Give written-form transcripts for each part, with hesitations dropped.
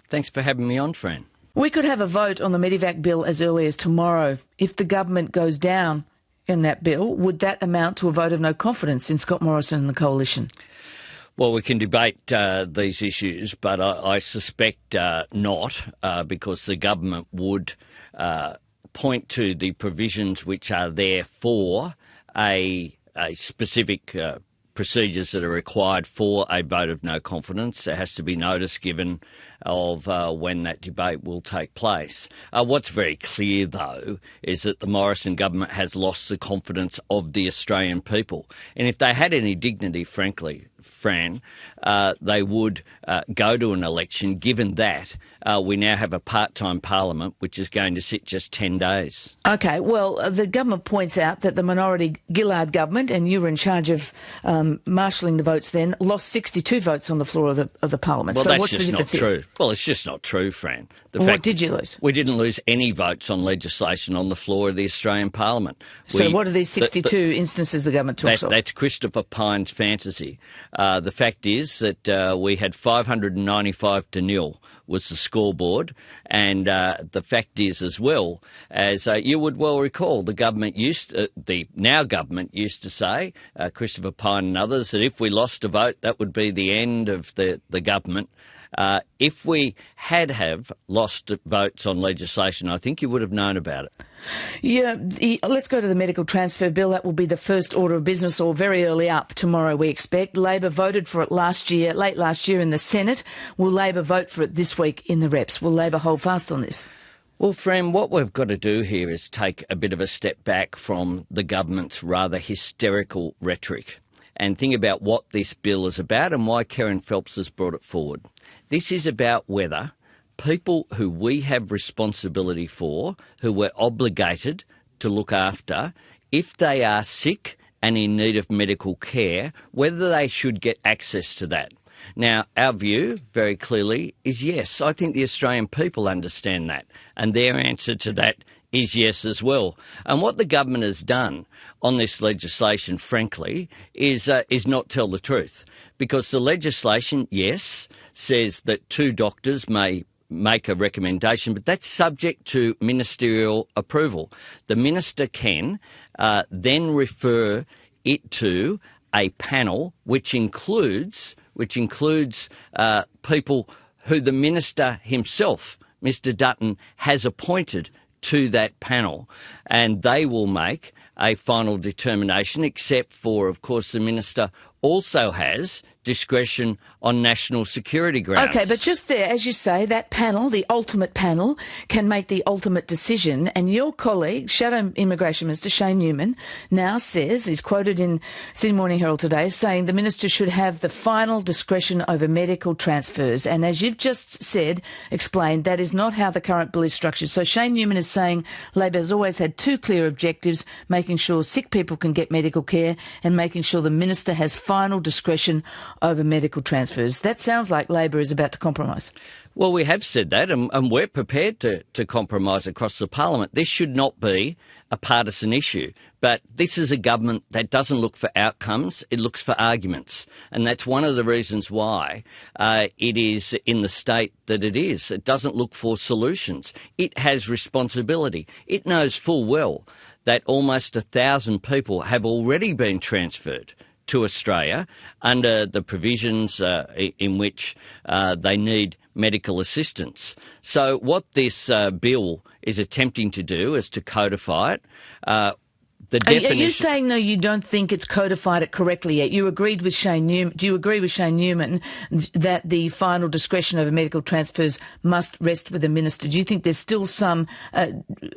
Thanks for having me on, Fran. We could have a vote on the medivac bill as early as tomorrow. If the government goes down in that bill, would that amount to a vote of no confidence in Scott Morrison and the coalition? Well, we can debate these issues, but I suspect not, because the government would point to the provisions which are there for a specific procedures that are required for a vote of no confidence. There has to be notice given of when that debate will take place. What's very clear, though, is that the Morrison government has lost the confidence of the Australian people. And if they had any dignity, frankly, Fran, they would go to an election, given that we now have a part-time parliament which is going to sit just 10 days. OK, well, the government points out that the minority Gillard government, and you were in charge of marshalling the votes then, lost 62 votes on the floor of the parliament. Well, so that's what's just the difference not true. here? Well, it's just not true, Fran. What did you lose? We didn't lose any votes on legislation on the floor of the Australian Parliament. So what are these 62 instances the government talks of? That's Christopher Pyne's fantasy. The fact is that we had 595 to nil was the scoreboard, and the fact is as well, as you would well recall, the now government used to say, Christopher Pyne and others, that if we lost a vote, that would be the end of the government. If we have lost votes on legislation, I think you would have known about it. Yeah, let's go to the medical transfer bill. That will be the first order of business, or very early up tomorrow, we expect. Labor voted for it late last year in the Senate. Will Labor vote for it this week in the Reps? Will Labor hold fast on this? Well, Fran, what we've got to do here is take a bit of a step back from the government's rather hysterical rhetoric and think about what this bill is about and why Kerryn Phelps has brought it forward. This is about whether people who we have responsibility for, who we're obligated to look after, if they are sick and in need of medical care, whether they should get access to that. Now, our view, very clearly, is yes. I think the Australian people understand that, and their answer to that is yes as well. And what the government has done on this legislation, frankly, is not tell the truth. Because the legislation, yes, says that 2 doctors may make a recommendation, but that's subject to ministerial approval. The minister can then refer it to a panel which includes people who the minister himself, Mr Dutton, has appointed to that panel, and they will make a final determination, except for, of course, the minister also has discretion on national security grounds. OK, but just there, as you say, that panel, the ultimate panel, can make the ultimate decision. And your colleague, Shadow Immigration Minister Shane Newman, now says, he's quoted in Sydney Morning Herald today, saying the minister should have the final discretion over medical transfers. And as you've just explained, that is not how the current bill is structured. So Shane Newman is saying Labor has always had 2 clear objectives, making sure sick people can get medical care and making sure the minister has final discretion over medical transfers. That sounds like Labor is about to compromise. Well, we have said that, and we're prepared to compromise across the parliament. This should not be a partisan issue, but this is a government that doesn't look for outcomes, it looks for arguments. And that's one of the reasons why it is in the state that it is. It doesn't look for solutions. It has responsibility. It knows full well that almost 1,000 people have already been transferred to Australia under the provisions in which they need medical assistance. So what this bill is attempting to do is to codify it. Are you saying, no, you don't think it's codified it correctly yet? You agreed with Shane Newman. Do you agree with Shane Newman that the final discretion over medical transfers must rest with the minister? Do you think there's still some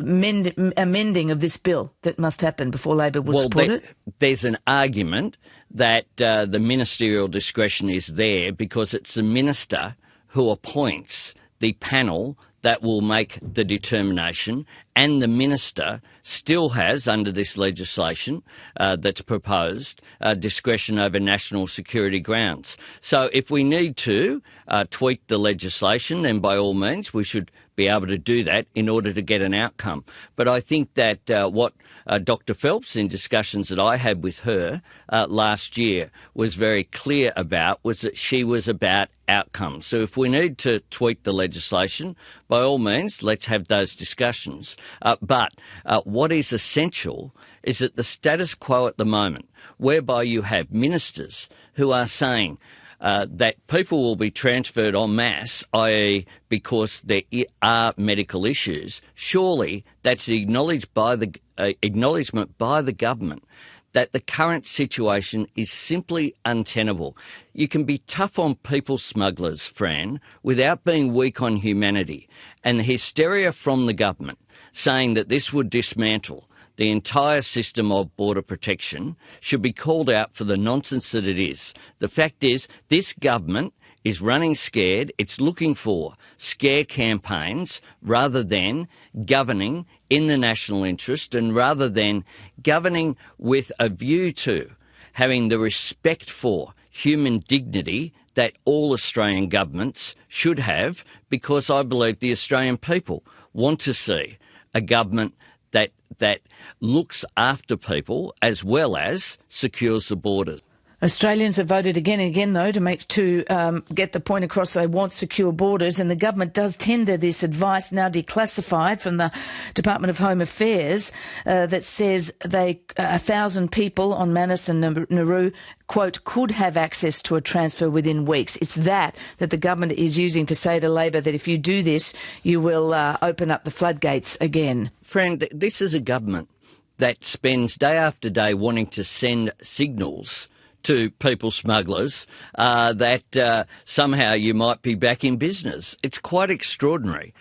amending of this bill that must happen before Labor will support it? There's an argument that the ministerial discretion is there because it's the minister who appoints the panel that will make the determination, and the minister still has, under this legislation that's proposed, discretion over national security grounds. So if we need to tweak the legislation, then by all means we should be able to do that in order to get an outcome. But I think that what Dr. Phelps, in discussions that I had with her last year, was very clear about was that she was about outcomes. So if we need to tweak the legislation, by all means, let's have those discussions. But what is essential is that the status quo at the moment, whereby you have ministers who are saying that people will be transferred en masse, i.e. because there are medical issues, surely that's an acknowledgement by the government that the current situation is simply untenable. You can be tough on people smugglers, Fran, without being weak on humanity. And the hysteria from the government saying that this would dismantle the entire system of border protection should be called out for the nonsense that it is. The fact is, this government is running scared. It's looking for scare campaigns rather than governing in the national interest, and rather than governing with a view to having the respect for human dignity that all Australian governments should have, because I believe the Australian people want to see a government that looks after people as well as secures the borders. Australians have voted again and again, though, to get the point across they want secure borders, and the government does tender this advice, now declassified, from the Department of Home Affairs that says 1,000 people on Manus and Nauru, quote, could have access to a transfer within weeks. It's that the government is using to say to Labor that if you do this, you will open up the floodgates again. Friend, this is a government that spends day after day wanting to send signals to people smugglers that somehow you might be back in business. It's quite extraordinary,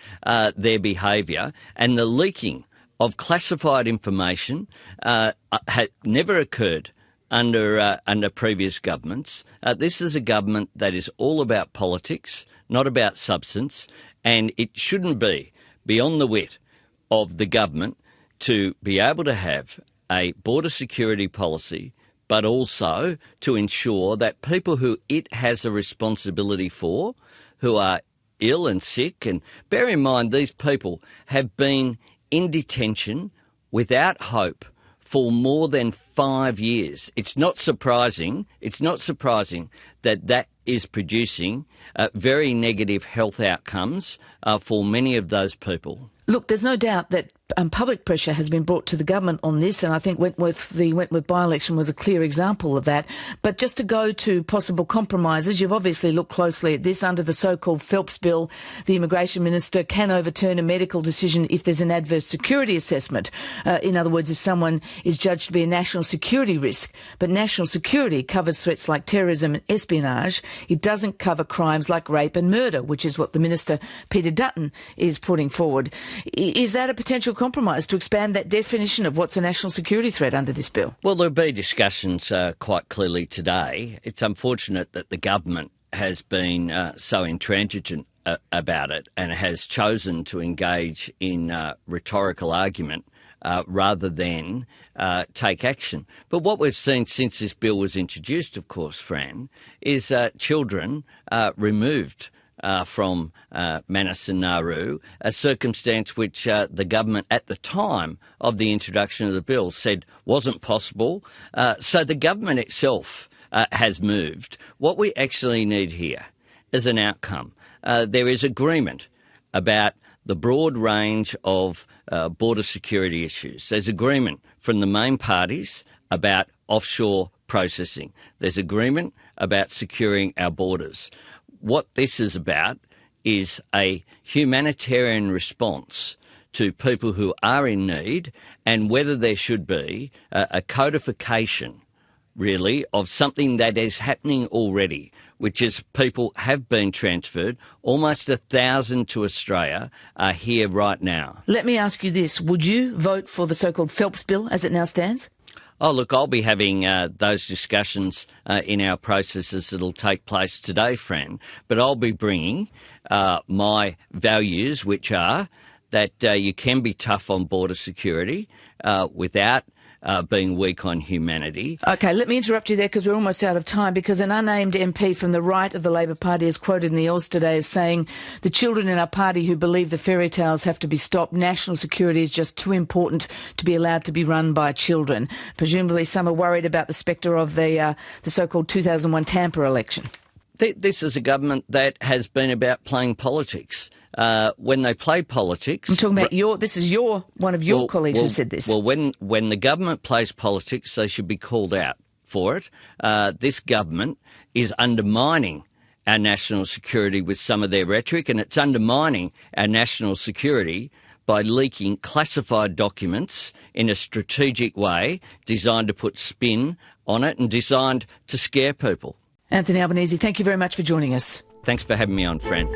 their behaviour, and the leaking of classified information had never occurred under previous governments. This is a government that is all about politics, not about substance, and it shouldn't be beyond the wit of the government to be able to have a border security policy, but also to ensure that people who it has a responsibility for, who are ill and sick, and bear in mind these people have been in detention without hope for more than 5 years. It's not surprising that is producing very negative health outcomes for many of those people. Look, there's no doubt that public pressure has been brought to the government on this, and I think the Wentworth by-election was a clear example of that. But just to go to possible compromises, you've obviously looked closely at this. Under the so-called Phelps Bill, the Immigration Minister can overturn a medical decision if there's an adverse security assessment. In other words, if someone is judged to be a national security risk. But national security covers threats like terrorism and espionage. It doesn't cover crimes like rape and murder, which is what the Minister, Peter Dutton, is putting forward. Is that a potential compromise to expand that definition of what's a national security threat under this bill? Well, there'll be discussions quite clearly today. It's unfortunate that the government has been so intransigent about it and has chosen to engage in rhetorical argument rather than take action. But what we've seen since this bill was introduced, of course, Fran, is children removed from Manus and Nauru, a circumstance which the government at the time of the introduction of the bill said wasn't possible. So the government itself has moved. What we actually need here is an outcome. There is agreement about the broad range of border security issues. There's agreement from the main parties about offshore processing. There's agreement about securing our borders. What this is about is a humanitarian response to people who are in need, and whether there should be a codification, really, of something that is happening already, which is people have been transferred. Almost 1,000 to Australia are here right now. Let me ask you this. Would you vote for the so-called Phelps Bill as it now stands? Oh, look, I'll be having those discussions in our processes that'll take place today, Fran. But I'll be bringing my values, which are that you can be tough on border security without being weak on humanity. OK, let me interrupt you there because we're almost out of time, because an unnamed MP from the right of the Labor Party is quoted in the Oz today as saying the children in our party who believe the fairy tales have to be stopped, national security is just too important to be allowed to be run by children. Presumably some are worried about the spectre of the so-called 2001 Tampa election. This is a government that has been about playing politics. When they play politics... I'm talking about this is one of your colleagues who said this. Well, when the government plays politics, they should be called out for it. This government is undermining our national security with some of their rhetoric, and it's undermining our national security by leaking classified documents in a strategic way designed to put spin on it and designed to scare people. Anthony Albanese, thank you very much for joining us. Thanks for having me on, Fran.